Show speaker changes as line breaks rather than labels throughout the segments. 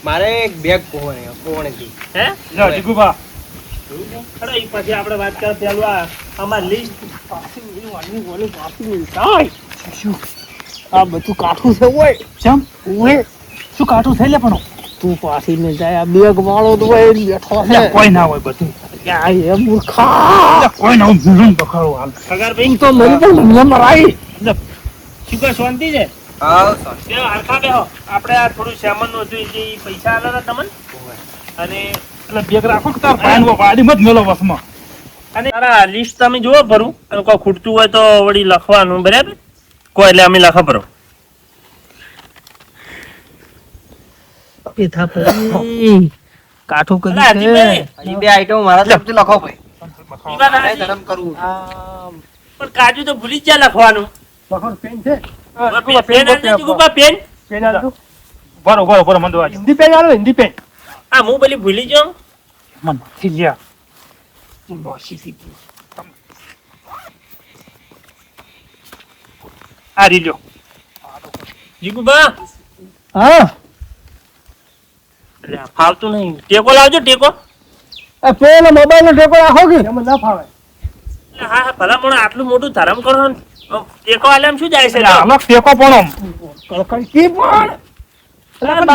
મારે એક બેગ કોણે
હે
લો જીગુભા
અરે ઈ પછી આપણે વાત કર પેલું અમાર લિસ્ટ
આ બધું કાઠું છે ઓય
ચમ
ઓય
શું કાઠું થઈ લે પણ
તું પાછી ને જાય આ બેગ વાળો તો ઓય બેઠો છે
કોઈ ના હોય બધું
આ એ મૂર્ખા
કોઈ ના હોય ભૂલું બખાડો હાલ
પગાર ભાઈ
તું તો મરી પણ મને મરાઈ
શું કઈ શાંતિ છે
હા
બે હરખા બેહો આપણે આ થોડું સામાન નું હતું જે પૈસા આલેલા તમને અને
એટલે બેગ રાખો કે તાર પાયનો વાડી મત મેલો વસમાં
અને તારા લિસ્ટ તમે જુઓ ભરું અને કોઈ ખૂટતું હોય તો વળી લખવાનું બરાબર કોઈ એટલે અમે લખા ભરો
એ થા પછી કાઠું કરી
અલા, હજી
છે
હજી બે આઈટમ મારા તરફથી લખો ભાઈ
ઈ વાત
મારે
હાચી.
ધરમ કરવું
આ
પણ કાજુ તો ભૂલી જ જા લખવાનું
બખાડો પેન છે
પેન આલજે જીગુભા, પેન
પેન આલજો બરો મંદો આજ
હિન્દી પેન આલો હિન્દી પેન
આ હું પેલી ભૂલી જાઉં
મન થી ગયા આ રીજો
જીગુભા
હા
એટલે આ ફાવતું નહીં ટેકો લાવજો ટેકો
આ પેલો મોબાઈલ નો ટેકો રાખો કે એમાં ના ફાવે
એટલે હા હા ભલા પણ આટલું મોટું ધરમ કરો ને ટેકો આલે એમ શું જાય છે
અલગ ટેકો પણ
કળકળી કી પણ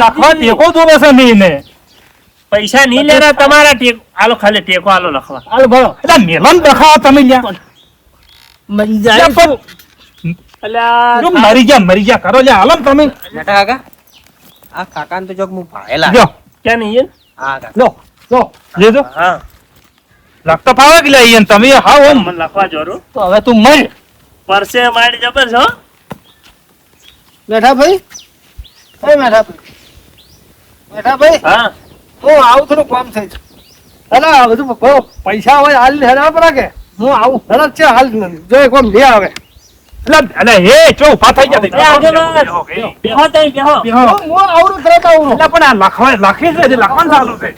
લખવા ટેકો જોવે છે નહીં ને
પૈસા નહીં લેના તમારા ટેકો આલો ખાલી ટેકો આલો લખવા
હાલ ભરો
એટલે મેલન બખાવો તમે લ્યા
મરી જાય
પણ
અલ્યા
જો મરી જા કરો લ્યા હાલો ને તમે
બેટા કાકા આ કાકાને તો જોક હું ભાળેલા
જો
ક્યાં નહીં
હા કાકા
લો લો
લેજો
હા
લખતા ફાવે કે લ્યા ઈયન તમે હાવ ઓમ
મને લખવા જોરું
તો હવે તું મર
પરસે મારી જબર છો
બેઠા ભાઈ એ બેઠા ભાઈ બેઠા ભાઈ
હા
હું આવું થોડું કામ થઈ છે અલા આ બધું પૈસા હોય હાલ હેરા પર કે હું આવું હરજ છે હાલ જો એક વાર લે આવે
એટલે હે ચો ઉભા થઈ
એ આગેવાન. બેહો તઈ બેહો
હું આવડું તરત આવડું
એટલે પણ આ લખી છે લખવાનું ચાલુ છે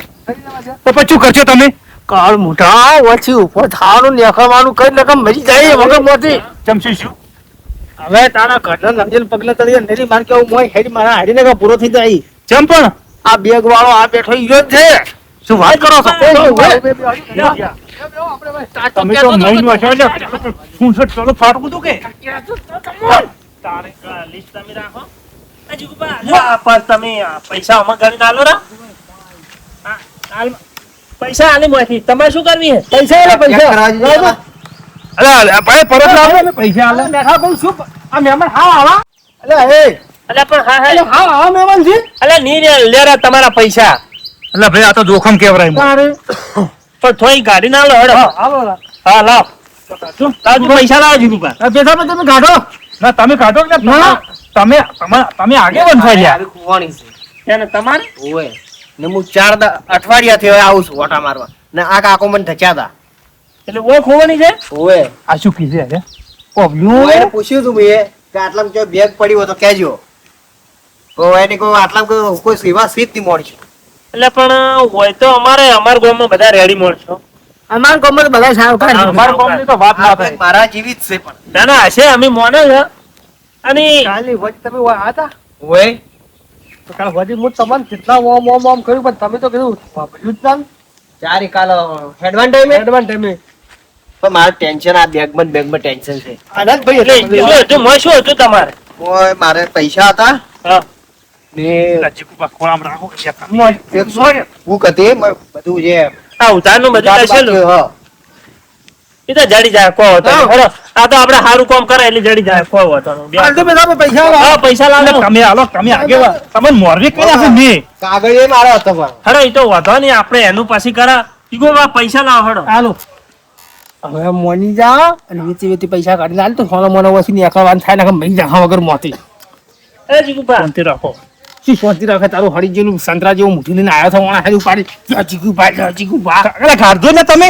તો પછી શું કરશો તમે
કાળ મોઢા ઓછી ઉપર થાવાનું નેખવાનું કઈ નકમ મરી જાય વગર મોતી
ચમચી શું
હવે તારા ઘરના લંજન પગલે તળીએ નેરી માર કે મોય હેડી મારા હાડીને કે પૂરો થઈ જાય
ચમ પણ
આ બેગ વાળો આ બેઠો ઈયો જ છે
શું વાત કરો છો તમે તો નહીં નો છો એટલે શું છે ચલો ફાટવું તું કે
તારે લિસ્ટ તમે રાખો આ જીગુભા, આ પર તમે આ પૈસા આમાં ગણીને આલો રા આ, હાલ- પૈસા આલી મોયથી તમારે શું કરવી હે
પૈસા એટલે પૈસા
કરવા જઈએ.
અરે ભાઈ પરત લાવો ને પૈસા આલે
બેઠા ભાઈ શું આ મહેમાન હા આવા એટલે એ
અલ્યા પણ હા
એટલે
હા
હા આવા મહેમાન છે
અલ્યા નહીં લેરા તમારા પૈસા
એટલે ભાઈ આ તો જોખમ કેવરાય
તારે
પણ થોડી ગાડી ના લો હેડો
હાલો
હા લાવ લાવજો પૈસા લાવો જીગુભા.
બેઠા ભાઈ તમે કાઢો
ના તમે કાઢો કે
ના.
તમે આગે બંધાઈ રહ્યા
આવી ખુવાણી છે
એને તમારે
ઓય ને હું 4 અઠવાડિયાથી હવે આવું છું ઓટા મારવા ને આ કાકો મને ધચ્યા હતા
એટલે ઓ ખોવાની છે
ઓય
આ શું કીધે અરે
હું એને પૂછ્યું તું મેં કે આટલામાં જો બેગ પડ્યું હોય તો કહેજો તો એને કહું આટલામાં કોઈ સેવા સીટ નહીં મળશે
એટલે પણ હોય તો અમારા ગામમાં બધા રેડી મળશો
અમાર કોમર બધા સાવકાર
હા,
અમારા ગામની તો વાત ના
આ
થાય
મારા જેવી જ છે પણ
ના ના હશે અમે મોને છે અને
કાલી વચ તમે આતા
ઓય
તો કાલ વધી હું તમને કેટલા ઓમ ઓમ ઓમ કર્યું પણ તમે તો કીધું વાપર્યું જ ના
ચાર કાલ હેડવાન ટાઈમે
એડવાન્સ ટાઈમે
પણ મારે ટેન્શન આ બેગમાં ટેન્શન છે
આનંદ ભાઈ
એટલે હજુ મોય શું હતું તમારે
ઓય મારે પૈસા હતા
હા
ને
જીગુભા ખોળામ રાખો કે શેકા.
100 ભૂખ હતી બધું જે
આ ઉધારનું બધું લખેલું
હા.
એ તો જડી જાય કો હતો
હા.
હેડો આ તો આપણે સારું કામ કરે એટલે જડી જાય કો હતો
હાલ તો બધા પૈસા આલો.
હા પૈસા લાવો
તમે આલો તમે આગે તમે મોરવી કર્યા છે ને
કાગળ એ મારો હતો પણ
હેડો એ તો વધો નહીં આપણે એનું પાછી કરા ઈગો પૈસા લાવો હેડો
હાલો હવે મોની જા અને વેચી વેચી પૈસા કાઢી લાલ તો સોનો મોનો વસી ની અકળવાન થાય ને મરી જા વગર મોતી
એ જીગુભા
શાંતિ રાખો
શું શાંતિ રાખે તારું હળી જેવું સંતરા જેવું મોઢું લઈને આવ્યો તો ઓણા હારી ઉપાડી જીગુ બા
એટલે કાઢજો ને તમે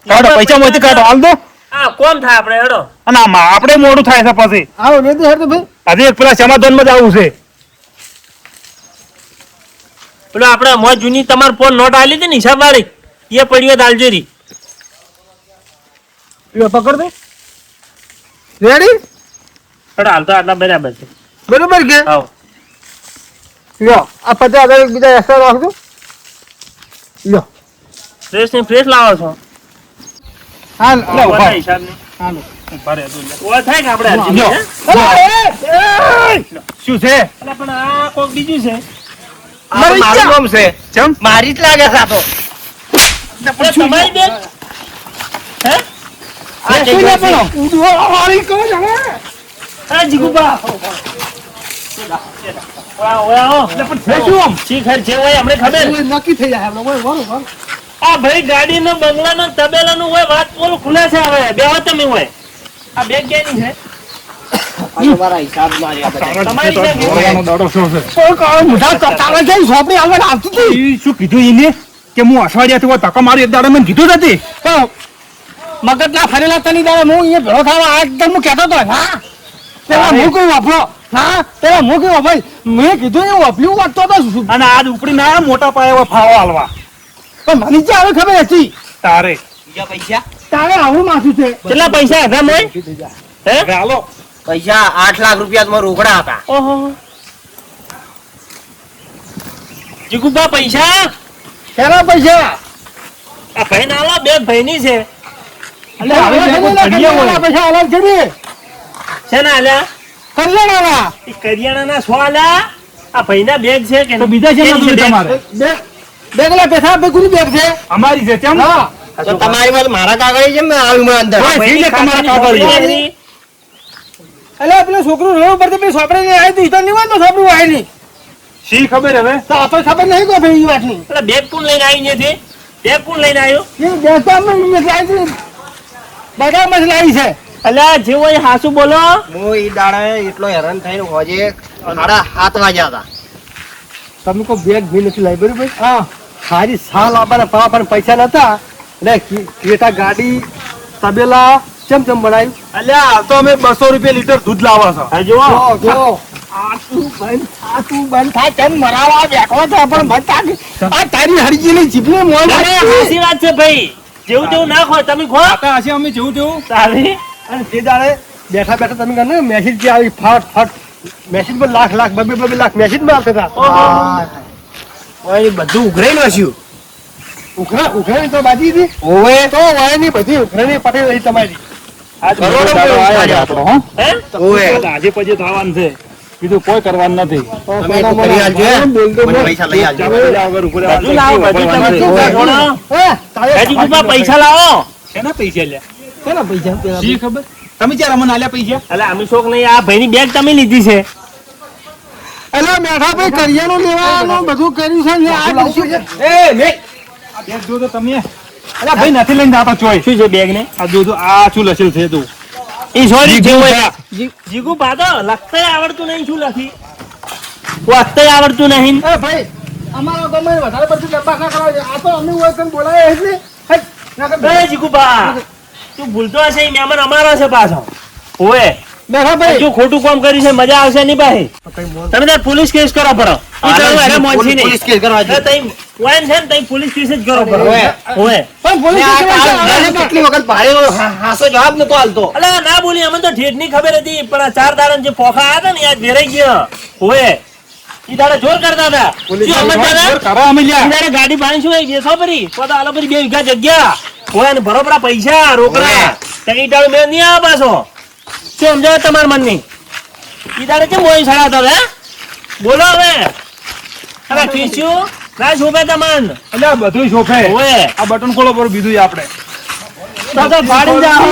કાઢો પૈસા મોતી કાઢો હાલ દો
આ કોમ થાય આપણે હેડો
અને આમાં આપણે મોડું થાય છે પછી
આવો ને તો હેડ તો ભાઈ
હજી એક પેલા સમાધાનમાં જ આવું છે
પેલો આપણે મોય જૂની તમારે ફોન નોટ આલી હતી ને હિસાબ વાળી એ પડ્યો દાલજેરી
લો પકડ દે રેડી
હેડો હાલ તો આટલા બરાબર છે
બરોબર કે
આવો
લ્યો આ 50,000 બીજા એક્સ્ટ્રા રાખજો લ્યો
ફ્રેશ ને ફ્રેશ લાવો છો
હા
લે
લો
ઉભા હિસાબ ને
હાલો
ઉભા રહે તું લે ઓ થાય કે આપણે હજી
લ્યો.
શું છે
અલા પણ આ કોક બીજું છે
આ તો મારું નામ છે
ચમ
મારી જ લાગે છે આ તો
અલા તમારી બેગ હે
આ જઈ ગઈ છે.
વાળી કહો જમે
હા જીગુબા વાહ વાહ
શું
શી ખર છે હોય અમને ખબર
નક્કી થઈ જાય આપણે બરોબર
આ ભાઈ ગાડી નો બંગલા નો તબેલા નું હોય વાત બોલ ખુલે છે હવે બે વાત તમે હોય આ બેગ ક્યાંની છે
આ તો મારા હિસાબ મારી આ બધા.
તમારી બેગ
બોલવાનો દાડો શું છે
તો કાળ મુઠા તારે જઈ સોપડી આગળ આવતી હતી
ઈ શું કીધું એને કે હું અઠવાડિયાથી ધક્કો મારી એક દાડો મને કીધું જ હતી
મગજ ના ફરેલા તની દાડે હું અહીંયા ભેળો થવા આ એકદમ હું કહેતો હતો હા પેલા હું કઈ વાપરો હા પેલા હું કઈ ભાઈ મેં કીધું એવું વાપર્યું વાંચતો હતો
અને આજ ઉપડી ના મોટા પાયે એવો ફાવો હાલવા
પણ મને જે હવે ખબર હતી
તારે
બીજા પૈસા
તારે આવું માથું છે
કેટલા પૈસા હતા મોય હે
હવે હાલો
પૈસા 8 લાખ રૂપિયા માં રોકડા હતા
ઓહો જીગુબા પૈસા
શેના પૈસા
આ ભાઈ ના બે ભાઈ ની છે
એટલે હવે કલ્યાણના પૈસા અલગ છે ને
છે ને આલ્યા
કલ્યાણના
એ કરિયાણા ના સો આલ્યા આ ભાઈ ના બેગ છે કે
તો બીજા છે
કેની
ને
બેગ?
તમારે
બેગલા પૈસા બે ગુરુ બેગ છે
અમારી છે તેમ
હા
તો તમારી માં મારા કાગળ છે મેં આવ્યું માં અંદર
હા,
ભાઈની
છે તમારા
ખાતાની
કાગળિયા.
છોકરી
એટલે પેલો છોકરો રહ્યો પર પેલી સોપડે ને આવી તો નહીં હોય તો સોપડું હોય નહીં
શી ખબર હવે
તો આ તો ખબર નહીં કોઈ ભાઈ એ વાતની
એટલે બેગ કોણ લઈને આવી છે બેગ કોણ લઈને આવ્યો
એ બેસતા અમે લાવી બધા મજ લાવી છે
અલ્યા જે હોય હાસુ બોલો
હું ઈ દાડે એટલો હેરાન થઈને હોજે 7:30 વાગ્યા હતા
તમે કોઈ બેગ ભી નથી લાવી બરોબર હા સારી સાલ આપવાના પાવા પણ પૈસા નતા એટલે ક્રેટા ગાડી તબેલા ચમ ચમ બનાવ્યું
અલ્યા હાલ તો અમે 200 રૂપિયા લીટર દૂધ લાવો છો
હા જુઓ
જો આ તું બંધ થાય કેમ મરાવા બેઠો છે પણ બંધ થાય આ તારી હરજીની જીભને મોં
અરે હાસી વાત છે ભાઈ જેવું તેવું ના ખો તમે ખો
આતા હશે અમે જેવું તેવું
તારી
અને તે દાડે બેઠા બેઠા તમે કહો ને મેસેજ જે આવી ફાટ ફાટ મેસેજ પર લાખ બબે લાખ મેસેજ માં આવતા હતા
ઓય બધું ઉઘરાઈ નાખ્યું
ઉઘરાણી તો બાજી હતી
ઓવે
તો વાયની બધી ઉઘરાણી પટેલ રહી તમારી
આજ
કરોડો
દાડો
રૂપિયા
આયા આપણો, હો?
હે
ઓવે
આજે પછી થવાનું છે બીજું કોઈ કરવાનું નથી
તમે એક કરી આલજો મને પૈસા લઈ આલજો
બધું લાવો બધું તમે શું કરો? હજી કુપા પૈસા લાવો
શેના પૈસા લ્યા
કેના પૈસા પેલા?
શી ખબર તમે ચાર અમને આલ્યા પૈસા
એટલે અમે શોખ નહીં આ ભાઈની બેગ તમે લીધી છે
અલા મેઠા ભાઈ કરિયાણું લેવાનું બધું કર્યું છે ને આ બધું છે
એ લે આ બેગ જો તો તમે અલ્યા ભાઈ નથી લઈને જાતા ચોય
શું છે બેગ ને
આ જો આ શું લખેલું છે તું
એ સોરી
જીગુ
જેવું જીગુ પાડો લખતાય આવડતું નહીં શું લખી વાંચતાય આવડતું નહીં
એ ભાઈ અમારા ગમે વધારે પડતું ડબ્બા ના કરાવે છે. આ તો અમે હોય કઈ બોલાય જ નહીં હટ, ના કર.
એ જીગુબા તું ભૂલતો હશે ઈ મહેમાન અમારો છે પાછો ઓએ
મેઠા ભાઈ
જો ખોટું કામ કર્યું છે મજા આવશે નહીં ભાઈ તમે તાર પોલીસ કેસ કરો પડો ઈ તારું હારે મોંચી નહીં
પોલીસ કેસ કરવા
એટલે તઈ વાઈન છે ને તઈ પોલીસ કેસ જ કરો પડો
ઓએ.
ઓએ
પણ પોલીસ સ્ટેશનમાં
કેટલી વખત ભાડે હાસો જવાબ નતો આલતો
અલા ના બોલી અમને તો ઠેઠ ની ખબર હતી પણ આ 4 દાડા જે પોખા આવ્યા હતા ને યાદ વેરાઈ ગયા ઓએ ઈ દાડા જોર કરતા હતા શું અમને દાદા
કરો અમે લ્યા
ઈ દાડા ગાડી પાણી શું બેસો પરી તો આલો પરી 2 વીઘા જગ્યા ઓય ને બરોબર પૈસા રોકડા તઈ દાડો મેં નહીં આ પાછો શું સમજાવે તમાર મન ની ઈ દાડે કેમ મોઈ સડાતો હે બોલો હવે અરે ખીસ્યું ના શોભે તમન
અલ્યા બધું શોખે
ઓએ
આ બટન ખોલો પર બીજું આપણે
તો ફાડી જાઓ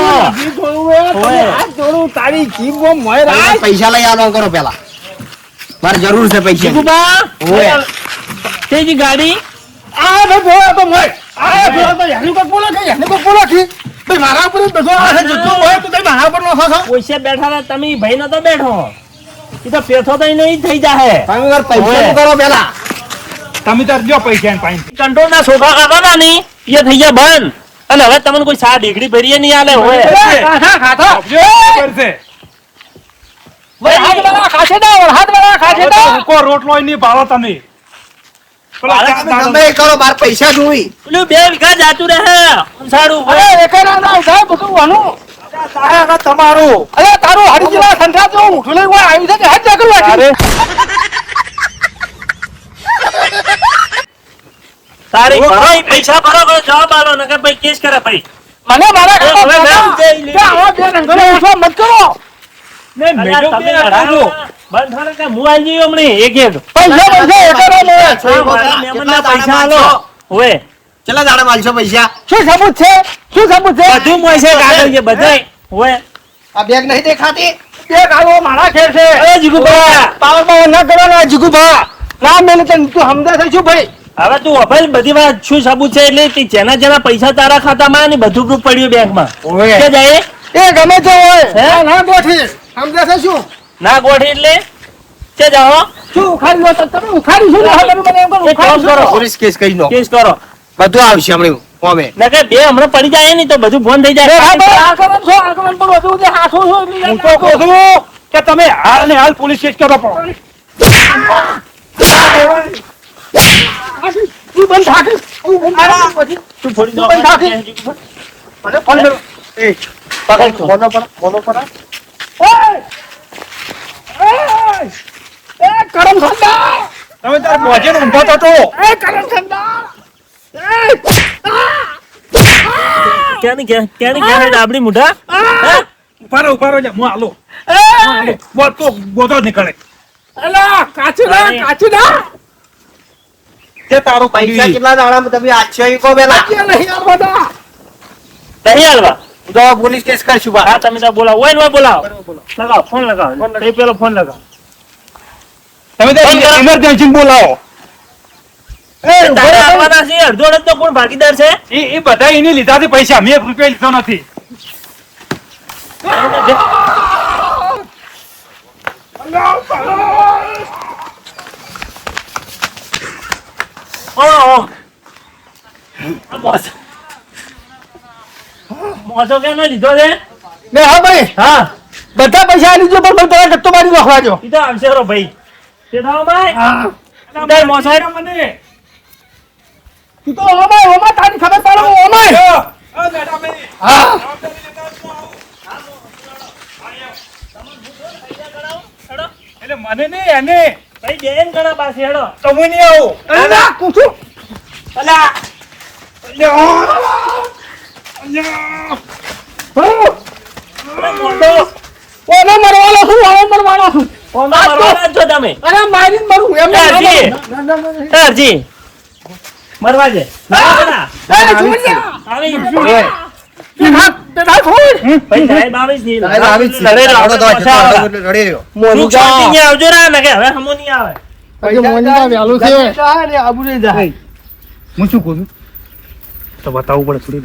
ઓએ
હાથ જોડું તારી જીભમાં મોય રાખ.
પૈસા લઈ આલો કરો પેલા મારે જરૂર છે પૈસા
જીગુબા
ઓએ.
તેજી ગાડી
આ ભાઈ બોલો તો મોય આ બોલો તો યાની કોક બોલો કે યાની કોક બોલો કે ભાઈ મારા ઉપર જ બધો આ જતો હોય તો તમે મારા ઉપર નો ખો
ઓછે બેઠા હતા તમે ભાઈ નતો બેઠો ઈ તો પેથો તો નહીં થઈ જાહે
તમે મારે પૈસા તો કરો પેલા
તમે તાર જો પૈસા ને પાઈ
કંટ્રોલ ના સોફા ખાતા નહીં એ થઈ ગયા બંધ અને હવે તમને કોઈ 7 ડિગ્રી ભરીએ નહીં આલે હોય
ખાધા ખાધા
કરશે
હાથ વાળા ખાશે ના હાથ વાળા ખાશે
હવે તો
ના
હુંકો રોટલો નહીં ભાળો તમે પેલા ચાર દાડો-
તમે કરો મારે પૈસા જોઈ
પેલું 2 વીઘા જાતું રહે સારું
અરે એકાના ના થાય બધું વાનું
તારા તમારું
અરે તારું હરી જેવા સંઠા તો ઉઠું લઈ કોઈ આવી છે કે હાથ જાગલ વાટી
અરે
તારી ભરો ઈ પૈસા ભરો જવાબ આલો નકર ભાઈ કેસ કરે ભાઈ
મને મારા
હવે
કાકા
નામ દે ઈ લે.
કે આવા બે રંગોને ઉઠો મત કરો.
અલ્યા, તમે લડાવો. બંધ થાને કે હું આઈ જઈએ હમણાં એક એક
પૈસા પૈસા એકાદો લે.
મારા મહેમાનના પૈસા આલો ઓવે
કેટલા દાડા માલશો પૈસા?
શું સબૂત છે? શું સબૂત છે?
બધું મોય છે કાગળ છે બધાય ઓવે
આ બેગ નહીં દેખાતી?
બે કાળો મારા ખેર છે.
અરે જીગુભા
પાવર પાવર ના કરો ને જીગુભા. ના મેલે તને તું સમજા થઈ શું ભાઈ?
હવે તું અભલ બધી વાત શું સાબુત છે એટલે કે જેના જેના પૈસા તારા ખાતામાં ને બધું proof પડ્યું બેંકમાં
ઓવે.
કે જાય
એ ગમે તે હોય.
હે?
ના ગોઠવી. સમજા છે શું?
ના ગોઠી એટલે કે જાઓ
શું ઉખાડી લો તો તમે ઉખાડી શું લો? તમે મને એમ કહો
એ કામ
ઉખાડી
કરો.
શું?
પોલીસ કેસ કરી નો
કેસ કરો
બધું આવશે હમણાં ફોમે.
ના કે બે હમણાં પડી જાય ને તો બધું ફોન થઈ
એ હા
જાય
ભાઈ, આ કરો છો, આ કરો પણ બધું જે હાથો છો એટલે
હું તો કહું છું કે તમે હાલ ને હાલ પોલીસ કેસ કરો પણ.
તું બંધ થાક. તું બંધ થાક પછી.
તું ફોડી દો
બંધ થાક. મને ફોન કરો.
એ પકડ મોનો પર
એ કરમ સંદા.
તમે તાર મોજે ઊંધો તો તો.
એ કરમ સંદા.
ક્યાં ડાબડી મુઢા
ઉભા રહો જા, હું હાલો. બોલ તો ગોતો જ નીકળે.
અલા કાચુડા કાચુડા.
તે તારું
પૈસા
પૈસા
કેટલા દાડામાં તમે આછો ઈ કહો પેલા.
કે નહીં આ બધા.
નહીં હાલવા
તો પોલીસ કેસ કરશું બા.
હા તમે તો બોલાવો ઓય ને બોલાવો લગાવો ફોન લગાવો એ પેલો ફોન લગાવો
તમે તો ઇમરજન્સી બોલાવો.
તારે આવવાના છે અડધો અડધો કોણ ભાગીદાર છે
એ બધા એની લીધાથી પૈસા મેં 1 રૂપિયા લીધો નથી.
મોસો કેમ લીધો છે
ને હા ભાઈ,
હા
બધા પૈસા આલી જો પણ મને તારા ગત્તો મારી નાખવા જો.
ઈ તો આવશે રો ભાઈ તે થાવ ભાઈ
હા.
ઉડાય મોસો
મને
તું તો ઓમાય ઓમાય તારી ખબર પાડો ઓમાય. હા.
એટલે મને નહીં એને
ભાઈ બેન ઘણા પાસે હેડો
તો હું નહીં આવું.
અરે ના કુછું.
અલા મોટો
ઓને મરવાનો છું, ઓને મરવાનો છું.
કોનો મરવાના છો તમે
અરે મારીને મરું એમ
એ હરજી.
ના, ના, ના, ના.
હરજી મરવા દે
અરે છોડ દે.
આવી
બેઠા, બેઠા છોડ.
ભાઈ સાહેબ આવી જ નહીં
સાહેબ આવી જ છે.
લડે
આવડો તો
પાછા
આવડો
આવડા.
એટલે રડી રહ્યો.
સુખ શાંતિથી આવજો રા ને કે હવે હમો નહીં આવે
હજી મોનિકા વહેલું છે.
હું શું કહું છું તો બતાવવું પડે થોડી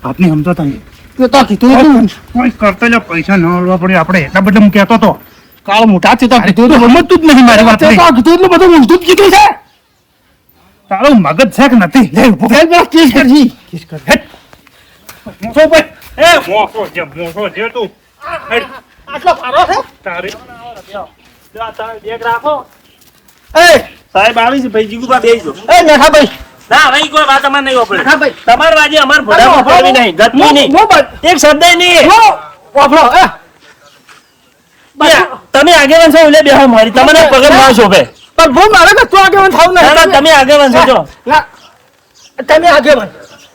આપની સમજો તમે
તે તો કીધું હતું.
કોઈ કરતા જો પૈસા ન લેવા પડે આપણે એટલા બધા હું કહેતો હતો.
કાળ મોટા છે તો કીધું
તું
હતું.
સમજતું જ નહીં મારી વાત
તે તો કીધું એટલું બધું ઊંધું જ કીધું છે.
તારું મગજ છે કે નથી લે ઉભો
ફેર પેલા કેસ કરજી.
મોસો ભાઈ એ મોસો જે તું હેડ.
આટલો પારો છે.
તારે
જો આ તમે બેગ રાખો
એ
સાહેબ આવી છે ભાઈ જીગુબા બેસજો
એ મેઠા ભાઈ,
ના ભાઈ કોઈ વાત અમાર નહીં વાપરે
મેઠા ભાઈ.
તમાર વાજે અમાર ભડામાં પડવી નહીં ગતમી નહીં
મો બસ.
એક શબ્દ નહીં
વાપરો.
તમે આગેવાન છો એટલે બેહો મારી તમને પગર ના શોભે
પણ ભૂલ મારે કે તું આગેવાન થાવ
ના, ના, તમે આગેવાન છો જો
ના, તમે આગેવાન.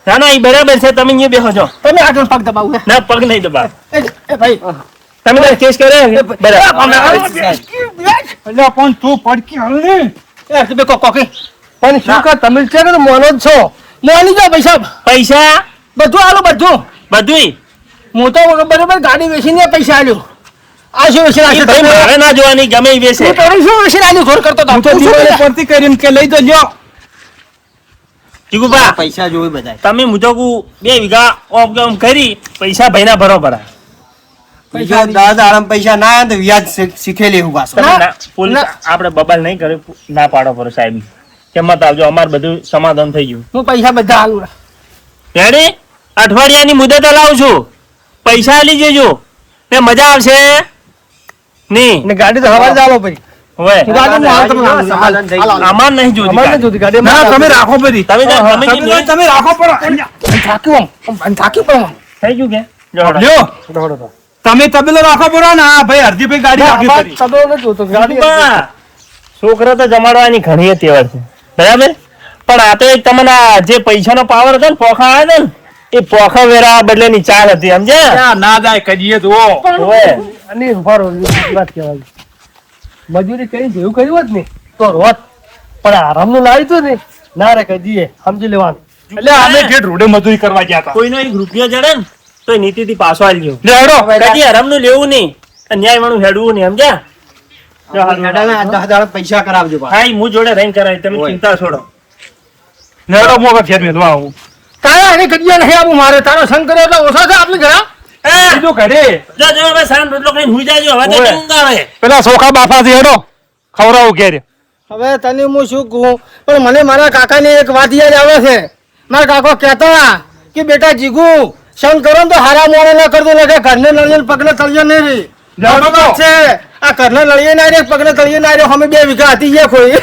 ના ના એ બરાબર છે તમે અહીંયા બેહો છો
તમે આગળ પગ દબાવો.
ના પગ નહીં દબાવ
એ ભાઈ
તમે તો કેસ કરે બરાબર
એટલે પણ તું પડકી હાલ ને
પણ શું કર તમે છે ને મોનો જ છો. મોની જાઓ પૈસા
પૈસા
બધું આલો બધું.
બધુંય
હું તો બરોબર ગાડી વેચીને પૈસા આલ્યો. આ શું વેચીને
એ ભાઈ
આલ્યો?
મારે ના જોવાની ગમે એ બેસે
તું તારી શું વેચીને આલ્યો? ઘોર કરતો હતો.
હું તો દિવાળી પરથી કરીને કે લઈ તો લ્યો.
જીગુબા
પૈસા જોવે બધા.
તમે મુજોગુ 2 વીઘા ઓફ ગમ કરી પૈસા ભાઈના બરોબર
બીજો 10 દાડામાં પૈસા ના આવે ને તો વ્યાજ શીખે લેવું પાછું.
તમે
ના,
ના પોલીસ આપણે બબાલ નહીં કરે ના પાડો પર સાહેબ કે મત આવજો અમાર બધું સમાધાન થઈ ગયું
હું પૈસા બધા આલું.
રેડી અઠવાડિયાની મુદત લાવું છું પૈસા આલી જજો ને મજા આવશે નહીં
ને ગાડી તો હવારે જ આલો પછી.
હવે
ગાડી હાલ તમે આલો.
સમાધાન થઈ ગયું.
અમાર નહીં જોતી
અમારે
ગાડી.
નથી જોતી ગાડી.
ના તમે રાખો બધી
તમે
હા, હા,
તમે
રાખો પણ
થાક્યું આમ થાક્યું પણ આમ.
થઈ ગયું કે જો હળો.
લ્યો તમે તબેલો રાખો પડો ને હા ભાઈ હરજીભાઈ ગાડી રાખી
અમારે
કરી
તબેલો નથી જોતો. ગાડી
જીગુબા, છોકરા તો જમાડવાની ઘણી તેવડ છે બરાબર પણ આ તો એક તમને આ જે પૈસાનો પાવર હતો ને પોખા આવ્યા ને એ પોખા વેરા બદલેની ચાલ હતી સમજ્યા
ક્યાં ના જાય કજીએ તો
ઓય.
અને ઉભા રહો, એ વાત કહેવાય. મજૂરી કરી જેવું કર્યું હોત ને તો રોત, પણ આરામનું લાવ્યું હતું ને ના રે કદીએ સમજી લેવાનું.
એટલે અમે ઠેઠ રોડે મજૂરી કરવા ગયા હતા.
કોઈનો એક રૂપિયો જડે ને તો એ નીતિથી પાછો આલજો
લે હેડો.
કદી હરામનું લેવું નહીં અને ન્યાય વાળું હેડવું નહીં સમજ્યા
હેડાને આ 10 દાડા પૈસા કરાવજો પાછા.
હા ઈ હું જોડે રહીને કરાય તમે
ઓય.
ચિંતા છોડો
લે હેડો મોકા ઘેર મેલવા આવું.
તારા એને કદીએ નહીં આવું મારે, તારો સંગ કર્યો એટલે ઓછા છે આપણે ઘણા.
એ,
બીજું ઘરે
જો જો હવે સાન રોટલો ખાઈને હુઈ જાજો હવે તો
ઓય.
ઊંઘ આવે
પેલા સોખા બાફા છે હેડો ખવડાવું ઘેર.
હવે તને હું શું કહું, પણ મને મારા કાકાની એક વાત યાદ આવે છે. મારા કાકો કહેતા કે બેટા જીગુ સંગ કરો ને તો હારા મોડે ના કરતો, ને કે ઘરને નળીએ ને પગને તળિયે નહીં રહી.
જાઓ તો.
છે આ ઘરને નળીએ ના રે પગને તળિયે ના રે, અમે 2 વીઘા હતી એ કોઈ